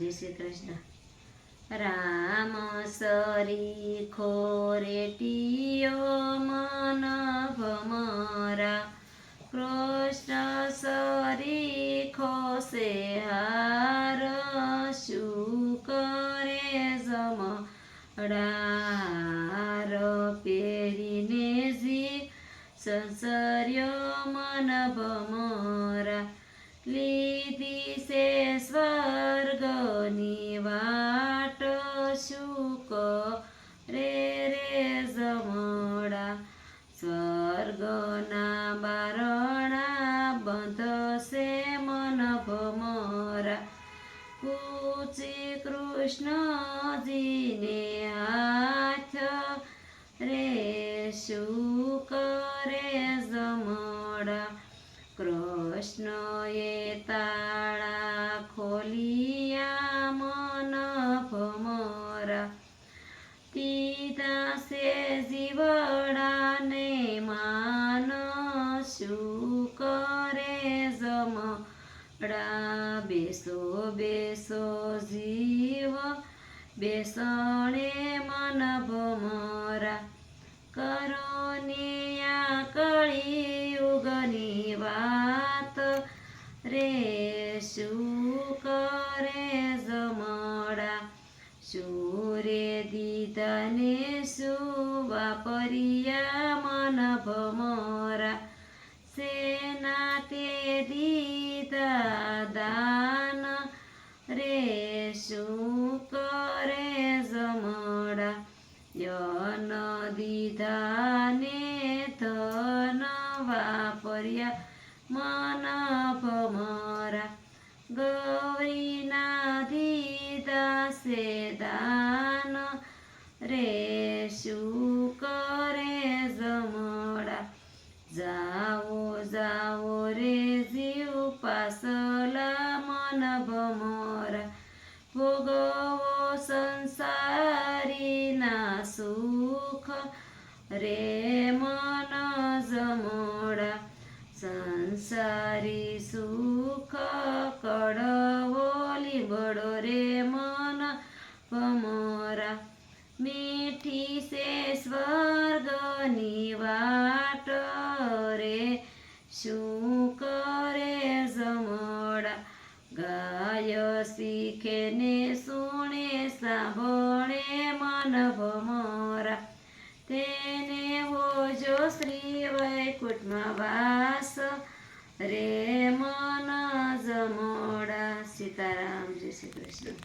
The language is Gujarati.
जय श्री कृष्ण। राम सरी खोरेटियो मन भमरा, कृष्ण सरी खोसे हार शुकरे जमडार पेरिने जी संसर्यो मन भमरा, લીધી છે સ્વર્ગની વાટ શુક રે જમડા, સ્વર્ગના બારણા બંધશે મન ભમરા, પૂછી કૃષ્ણજીને હાથ રે શુક રે જમડા, કૃષ્ણએ તાળા ખોલિયા મન ભમરા, દીધા છે જીવડાને માન શુક રે જમડા, બેસો બેસો જીવ બેસણે મન ભમરા, કરો ને આ કળિયુગની વાત રે શુક રે જમડા, શુરે દીધાને સુવાપર્યા મન ભમરા, સેના તે દીધા દાન રે શુક રે જમડા, યન દીધાને ધન વાપર્યા મન ભમરા, ગૌરીના દીધા છે દાન રે શુક રે જમડા, જાઓ જાઓ રે જીવ પાસલા મન ભમરા, ભોગવો સંસારીના સુખ રે મન જમડા, સંસારી સુખ કડવો લીંબડો રે મન ભમરા, મીઠી છે સ્વર્ગની વાટ રે શુક રે જમડા, ગાય શીખે ને સુણે સાંભળે મન ભમરા, તેને હોજો શ્રી વૈકુંઠમાં વાસ રે મન જમડા। સીતારામ, જય શ્રી કૃષ્ણ।